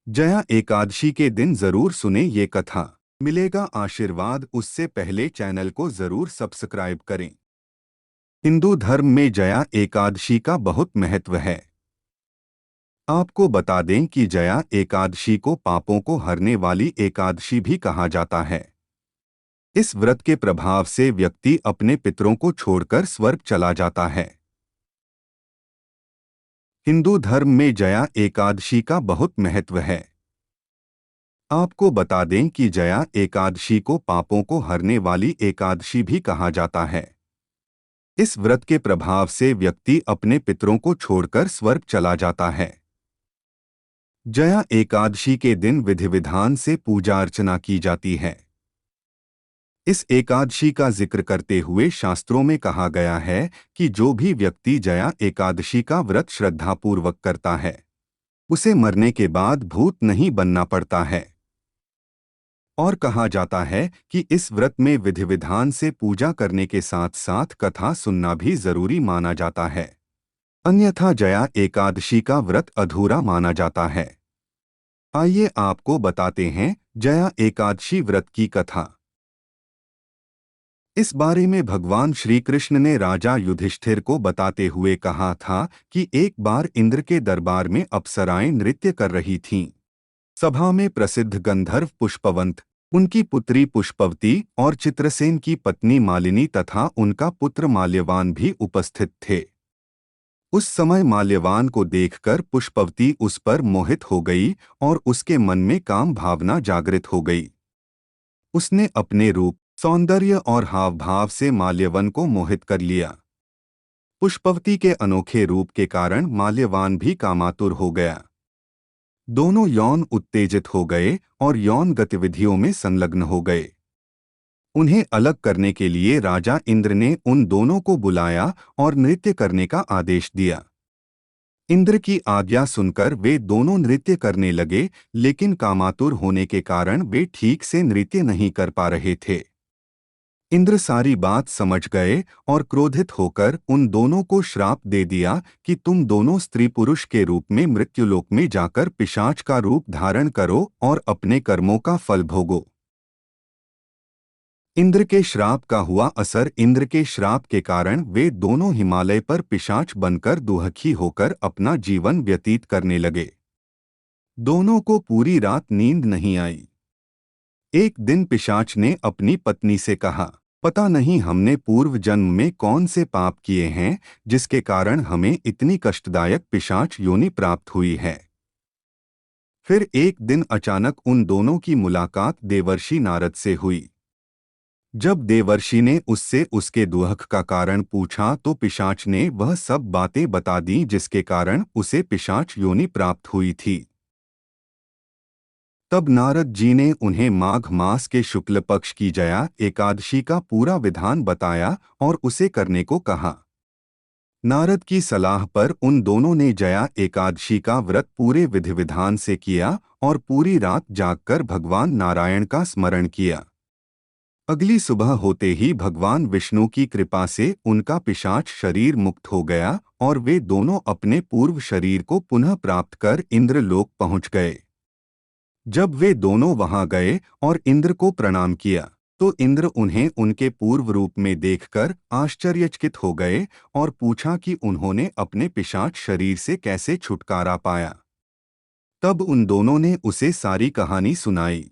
जया एकादशी के दिन जरूर सुने ये कथा। मिलेगा आशीर्वाद। उससे पहले चैनल को जरूर सब्सक्राइब करें। हिंदू धर्म में जया एकादशी का बहुत महत्व है। आपको बता दें कि जया एकादशी को पापों को हरने वाली एकादशी भी कहा जाता है। इस व्रत के प्रभाव से व्यक्ति अपने पितरों को छोड़कर स्वर्ग चला जाता है। हिंदू धर्म में जया एकादशी का बहुत महत्व है। आपको बता दें कि जया एकादशी को पापों को हरने वाली एकादशी भी कहा जाता है। इस व्रत के प्रभाव से व्यक्ति अपने पितरों को छोड़कर स्वर्ग चला जाता है। जया एकादशी के दिन विधि विधान से पूजा अर्चना की जाती है। इस एकादशी का जिक्र करते हुए शास्त्रों में कहा गया है कि जो भी व्यक्ति जया एकादशी का व्रत श्रद्धापूर्वक करता है, उसे मरने के बाद भूत नहीं बनना पड़ता है। और कहा जाता है कि इस व्रत में विधि विधान से पूजा करने के साथ साथ कथा सुनना भी जरूरी माना जाता है, अन्यथा जया एकादशी का व्रत अधूरा माना जाता है। आइए आपको बताते हैं जया एकादशी व्रत की कथा। इस बारे में भगवान श्री कृष्ण ने राजा युधिष्ठिर को बताते हुए कहा था कि एक बार इंद्र के दरबार में अप्सराएं नृत्य कर रही थीं। सभा में प्रसिद्ध गंधर्व पुष्पवंत, उनकी पुत्री पुष्पवती और चित्रसेन की पत्नी मालिनी तथा उनका पुत्र माल्यवान भी उपस्थित थे। उस समय माल्यवान को देखकर पुष्पवती उस पर मोहित हो गई और उसके मन में काम भावना जागृत हो गई। उसने अपने रूप, सौंदर्य और हाव भाव से माल्यवन को मोहित कर लिया। पुष्पवती के अनोखे रूप के कारण माल्यवान भी कामातुर हो गया। दोनों यौन उत्तेजित हो गए और यौन गतिविधियों में संलग्न हो गए। उन्हें अलग करने के लिए राजा इंद्र ने उन दोनों को बुलाया और नृत्य करने का आदेश दिया। इंद्र की आज्ञा सुनकर वे दोनों नृत्य करने लगे, लेकिन कामातुर होने के कारण वे ठीक से नृत्य नहीं कर पा रहे थे। इंद्र सारी बात समझ गए और क्रोधित होकर उन दोनों को श्राप दे दिया कि तुम दोनों स्त्री पुरुष के रूप में मृत्युलोक में जाकर पिशाच का रूप धारण करो और अपने कर्मों का फल भोगो। इंद्र के श्राप का हुआ असर, इंद्र के श्राप के कारण वे दोनों हिमालय पर पिशाच बनकर दुहखी होकर अपना जीवन व्यतीत करने लगे। दोनों को पूरी रात नींद नहीं आई। एक दिन पिशाच ने अपनी पत्नी से कहा, पता नहीं हमने पूर्व जन्म में कौन से पाप किए हैं जिसके कारण हमें इतनी कष्टदायक पिशाच योनि प्राप्त हुई है। फिर एक दिन अचानक उन दोनों की मुलाकात देवर्षि नारद से हुई। जब देवर्षि ने उससे उसके दुहक का कारण पूछा तो पिशाच ने वह सब बातें बता दी जिसके कारण उसे पिशाच योनि प्राप्त हुई थी। तब नारद जी ने उन्हें माघ मास के शुक्ल पक्ष की जया एकादशी का पूरा विधान बताया और उसे करने को कहा। नारद की सलाह पर उन दोनों ने जया एकादशी का व्रत पूरे विधि विधान से किया और पूरी रात जागकर भगवान नारायण का स्मरण किया। अगली सुबह होते ही भगवान विष्णु की कृपा से उनका पिशाच शरीर मुक्त हो गया और वे दोनों अपने पूर्व शरीर को पुनः प्राप्त कर इंद्रलोक पहुंच गए। जब वे दोनों वहां गए और इंद्र को प्रणाम किया तो इंद्र उन्हें उनके पूर्व रूप में देखकर आश्चर्यचकित हो गए और पूछा कि उन्होंने अपने पिशाच शरीर से कैसे छुटकारा पाया। तब उन दोनों ने उसे सारी कहानी सुनाई।